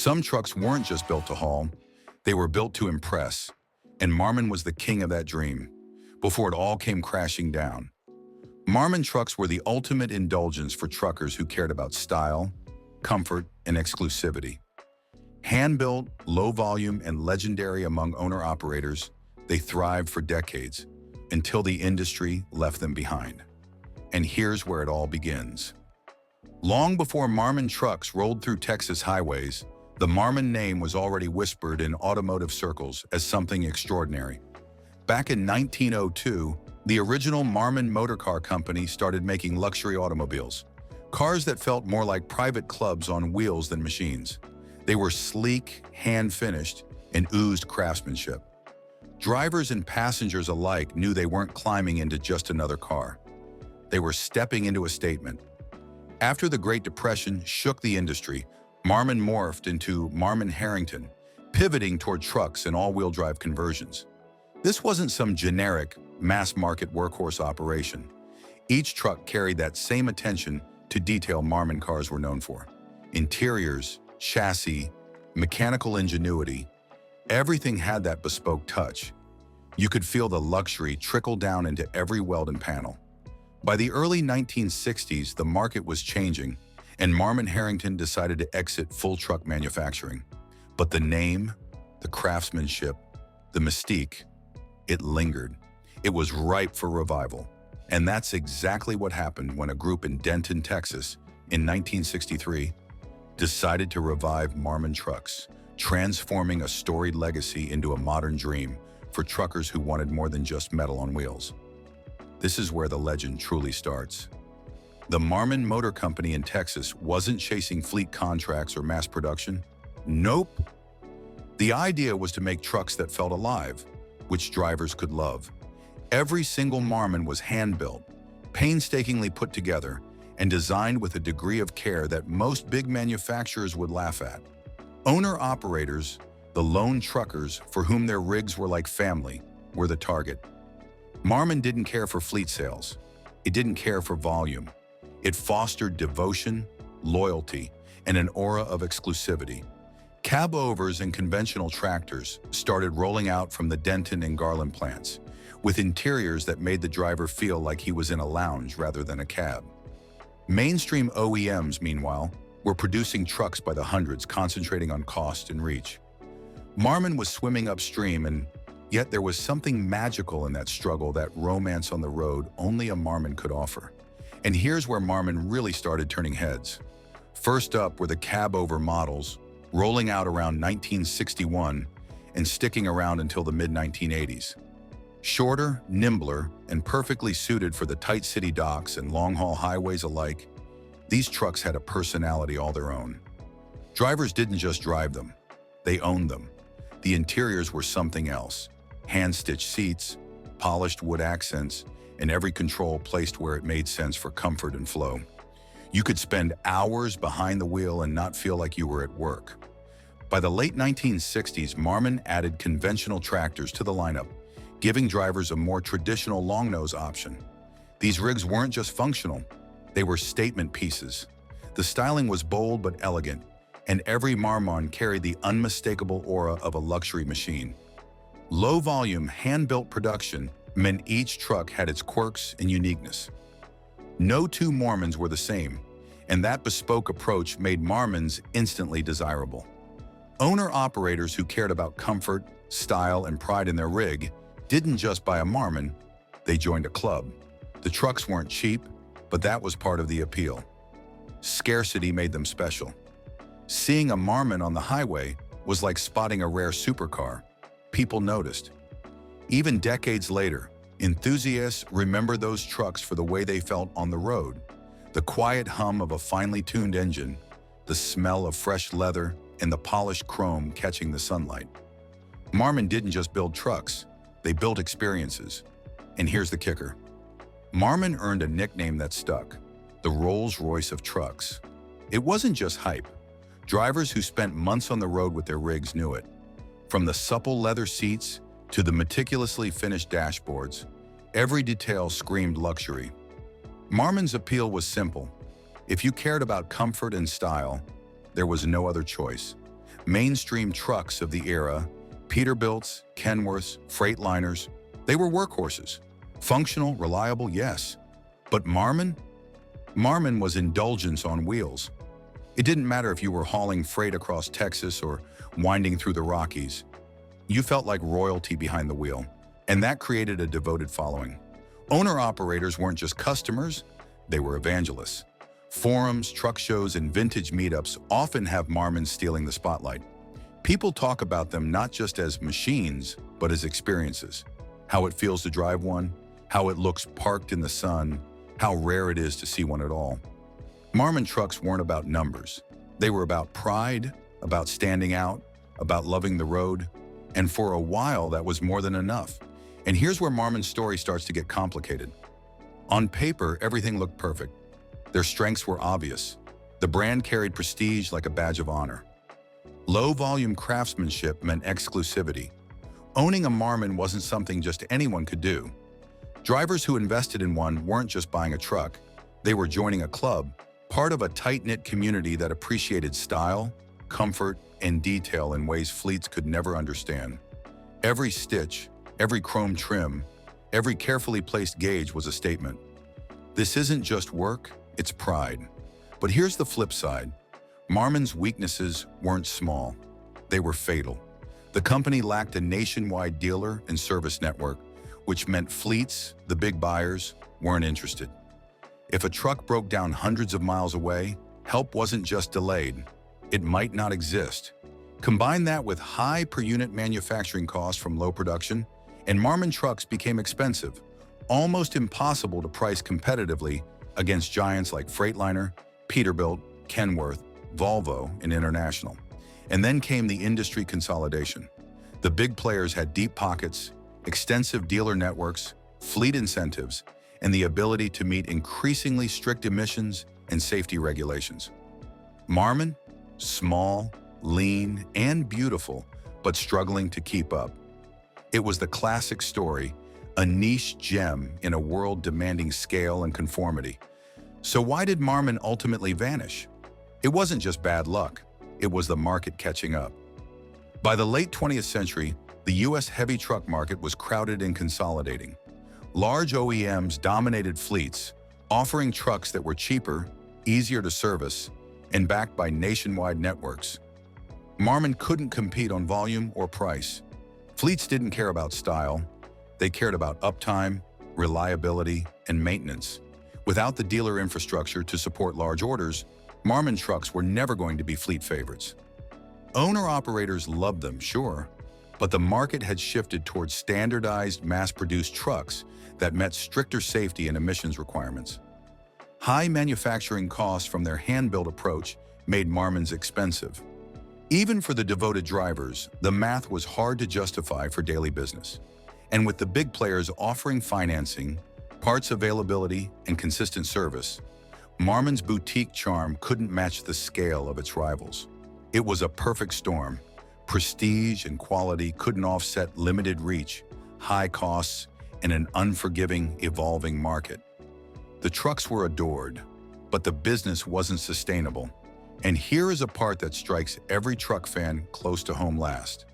Some trucks weren't just built to haul, they were built to impress, and Marmon was the king of that dream, before it all came crashing down. Marmon trucks were the ultimate indulgence for truckers who cared about style, comfort, and exclusivity. Hand-built, low-volume, and legendary among owner-operators, they thrived for decades, until the industry left them behind. And here's where it all begins. Long before Marmon trucks rolled through Texas highways, the Marmon name was already whispered in automotive circles as something extraordinary. Back in 1902, the original Marmon Motor Car Company started making luxury automobiles, cars that felt more like private clubs on wheels than machines. They were sleek, hand-finished, and oozed craftsmanship. Drivers and passengers alike knew they weren't climbing into just another car. They were stepping into a statement. After the Great Depression shook the industry, Marmon morphed into Marmon Harrington, pivoting toward trucks and all-wheel drive conversions. This wasn't some generic, mass-market workhorse operation. Each truck carried that same attention to detail Marmon cars were known for. Interiors, chassis, mechanical ingenuity, everything had that bespoke touch. You could feel the luxury trickle down into every weld and panel. By the early 1960s, the market was changing, and Marmon Harrington decided to exit full truck manufacturing. But the name, the craftsmanship, the mystique, it lingered. It was ripe for revival. And that's exactly what happened when a group in Denton, Texas, in 1963, decided to revive Marmon trucks, transforming a storied legacy into a modern dream for truckers who wanted more than just metal on wheels. This is where the legend truly starts. The Marmon Motor Company in Texas wasn't chasing fleet contracts or mass production. Nope. The idea was to make trucks that felt alive, which drivers could love. Every single Marmon was hand-built, painstakingly put together, and designed with a degree of care that most big manufacturers would laugh at. Owner-operators, the lone truckers for whom their rigs were like family, were the target. Marmon didn't care for fleet sales. It didn't care for volume. It fostered devotion, loyalty, and an aura of exclusivity. Cab-overs and conventional tractors started rolling out from the Denton and Garland plants, with interiors that made the driver feel like he was in a lounge rather than a cab. Mainstream OEMs, meanwhile, were producing trucks by the hundreds, concentrating on cost and reach. Marmon was swimming upstream, and yet there was something magical in that struggle, that romance on the road only a Marmon could offer. And here's where Marmon really started turning heads. First up were the cab-over models, rolling out around 1961 and sticking around until the mid-1980s. Shorter, nimbler, and perfectly suited for the tight city docks and long-haul highways alike, these trucks had a personality all their own. Drivers didn't just drive them, they owned them. The interiors were something else. Hand-stitched seats, polished wood accents, and every control placed where it made sense for comfort and flow. You could spend hours behind the wheel and not feel like you were at work. By the late 1960s, Marmon added conventional tractors to the lineup, giving drivers a more traditional long-nose option. These rigs weren't just functional, they were statement pieces. The styling was bold but elegant, and every Marmon carried the unmistakable aura of a luxury machine. Low-volume, hand-built production meant each truck had its quirks and uniqueness. No two Marmons were the same, and that bespoke approach made Marmons instantly desirable. Owner-operators who cared about comfort, style, and pride in their rig didn't just buy a Marmon, they joined a club. The trucks weren't cheap, but that was part of the appeal. Scarcity made them special. Seeing a Marmon on the highway was like spotting a rare supercar. People noticed. Even decades later, enthusiasts remember those trucks for the way they felt on the road. The quiet hum of a finely tuned engine, the smell of fresh leather, and the polished chrome catching the sunlight. Marmon didn't just build trucks, they built experiences. And here's the kicker. Marmon earned a nickname that stuck, the Rolls-Royce of trucks. It wasn't just hype. Drivers who spent months on the road with their rigs knew it. From the supple leather seats to the meticulously finished dashboards, every detail screamed luxury. Marmon's appeal was simple. If you cared about comfort and style, there was no other choice. Mainstream trucks of the era, Peterbilts, Kenworths, Freightliners, they were workhorses. Functional, reliable, yes. But Marmon? Marmon was indulgence on wheels. It didn't matter if you were hauling freight across Texas or winding through the Rockies. You felt like royalty behind the wheel, and that created a devoted following. Owner-operators weren't just customers, they were evangelists. Forums, truck shows, and vintage meetups often have Marmons stealing the spotlight. People talk about them not just as machines, but as experiences. How it feels to drive one, how it looks parked in the sun, how rare it is to see one at all. Marmon trucks weren't about numbers. They were about pride, about standing out, about loving the road, and for a while that was more than enough. And here's where Marmon's story starts to get complicated. On paper, everything looked perfect. Their strengths were obvious. The brand carried prestige like a badge of honor. Low-volume craftsmanship meant exclusivity. Owning a Marmon wasn't something just anyone could do. Drivers who invested in one weren't just buying a truck. They were joining a club, part of a tight-knit community that appreciated style, comfort, and detail in ways fleets could never understand. Every stitch, every chrome trim, every carefully placed gauge was a statement. This isn't just work, it's pride. But here's the flip side. Marmon's weaknesses weren't small. They were fatal. The company lacked a nationwide dealer and service network, which meant fleets, the big buyers, weren't interested. If a truck broke down hundreds of miles away, help wasn't just delayed. It might not exist. Combine that with high per-unit manufacturing costs from low production, and Marmon trucks became expensive, almost impossible to price competitively against giants like Freightliner, Peterbilt, Kenworth, Volvo, and International. And then came the industry consolidation. The big players had deep pockets, extensive dealer networks, fleet incentives, and the ability to meet increasingly strict emissions and safety regulations. Marmon? Small, lean, and beautiful, but struggling to keep up. It was the classic story, a niche gem in a world demanding scale and conformity. So why did Marmon ultimately vanish? It wasn't just bad luck, it was the market catching up. By the late 20th century, the US heavy truck market was crowded and consolidating. Large OEMs dominated fleets, offering trucks that were cheaper, easier to service, and backed by nationwide networks. Marmon couldn't compete on volume or price. Fleets didn't care about style, they cared about uptime, reliability, and maintenance. Without the dealer infrastructure to support large orders, Marmon trucks were never going to be fleet favorites. Owner-operators loved them, sure, but the market had shifted towards standardized, mass-produced trucks that met stricter safety and emissions requirements. High manufacturing costs from their hand-built approach made Marmons expensive. Even for the devoted drivers, the math was hard to justify for daily business. And with the big players offering financing, parts availability, and consistent service, Marmon's boutique charm couldn't match the scale of its rivals. It was a perfect storm. Prestige and quality couldn't offset limited reach, high costs, and an unforgiving, evolving market. The trucks were adored, but the business wasn't sustainable. And here is a part that strikes every truck fan close to home last.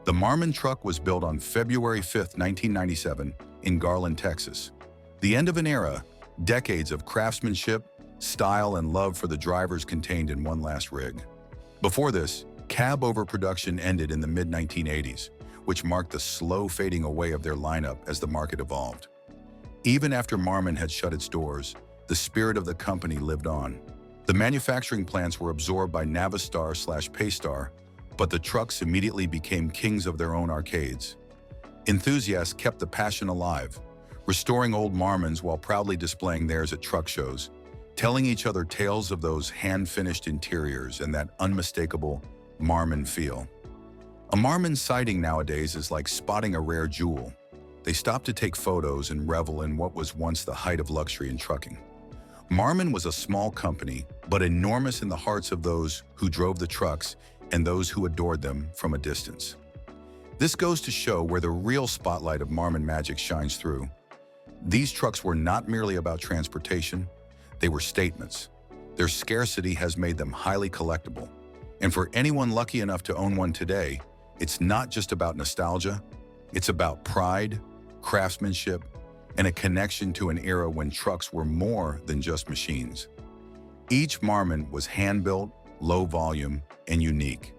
The Marmon truck was built on February 5, 1997, in Garland, Texas. The end of an era, decades of craftsmanship, style, and love for the drivers contained in one last rig. Before this, cab overproduction ended in the mid-1980s, which marked the slow fading away of their lineup as the market evolved. Even after Marmon had shut its doors, the spirit of the company lived on. The manufacturing plants were absorbed by Navistar/Paystar, but the trucks immediately became kings of their own arcades. Enthusiasts kept the passion alive, restoring old Marmons while proudly displaying theirs at truck shows, telling each other tales of those hand-finished interiors and that unmistakable Marmon feel. A Marmon sighting nowadays is like spotting a rare jewel. They stop to take photos and revel in what was once the height of luxury in trucking. Marmon was a small company, but enormous in the hearts of those who drove the trucks and those who adored them from a distance. This goes to show where the real spotlight of Marmon magic shines through. These trucks were not merely about transportation, they were statements. Their scarcity has made them highly collectible. And for anyone lucky enough to own one today, it's not just about nostalgia, it's about pride, craftsmanship, and a connection to an era when trucks were more than just machines. Each Marmon was hand-built, low volume, and unique.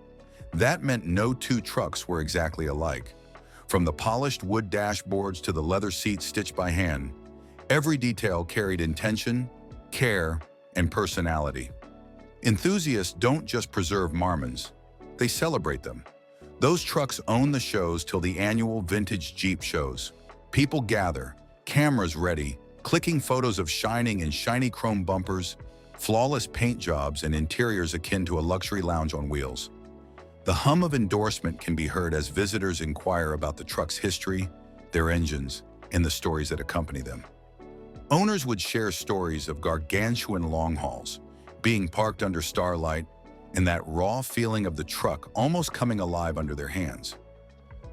That meant no two trucks were exactly alike. From the polished wood dashboards to the leather seats stitched by hand, every detail carried intention, care, and personality. Enthusiasts don't just preserve Marmons, they celebrate them. Those trucks own the shows till the annual vintage Jeep shows. People gather, cameras ready, clicking photos of shining and shiny chrome bumpers, flawless paint jobs, and interiors akin to a luxury lounge on wheels. The hum of endorsement can be heard as visitors inquire about the truck's history, their engines, and the stories that accompany them. Owners would share stories of gargantuan long hauls, being parked under starlight, and that raw feeling of the truck almost coming alive under their hands.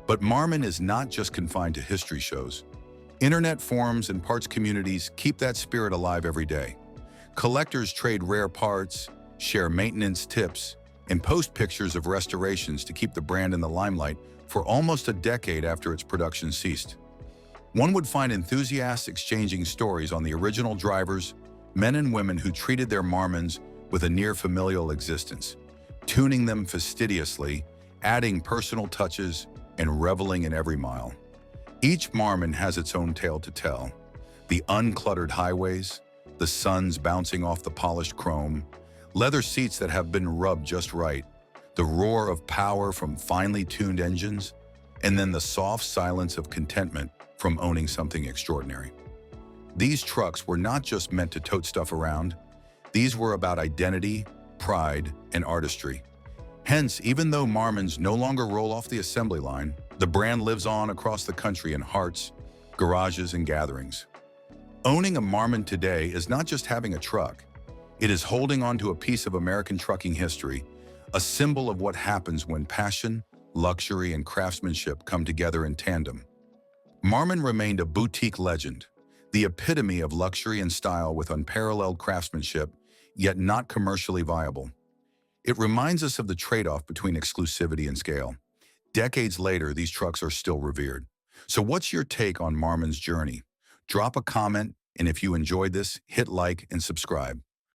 But Marmon is not just confined to history shows. Internet forums and parts communities keep that spirit alive every day. Collectors trade rare parts, share maintenance tips, and post pictures of restorations to keep the brand in the limelight for almost a decade after its production ceased. One would find enthusiasts exchanging stories on the original drivers, men and women who treated their Marmons with a near-familial existence, tuning them fastidiously, adding personal touches, and reveling in every mile. Each Marmon has its own tale to tell. The uncluttered highways, the suns bouncing off the polished chrome, leather seats that have been rubbed just right, the roar of power from finely tuned engines, and then the soft silence of contentment from owning something extraordinary. These trucks were not just meant to tote stuff around. These were about identity, pride, and artistry. Hence, even though Marmons no longer roll off the assembly line, the brand lives on across the country in hearts, garages, and gatherings. Owning a Marmon today is not just having a truck. It is holding on to a piece of American trucking history, a symbol of what happens when passion, luxury, and craftsmanship come together in tandem. Marmon remained a boutique legend, the epitome of luxury and style with unparalleled craftsmanship, yet not commercially viable. It reminds us of the trade-off between exclusivity and scale. Decades later, these trucks are still revered. So what's your take on Marmon's journey? Drop a comment, and if you enjoyed this, hit like and subscribe.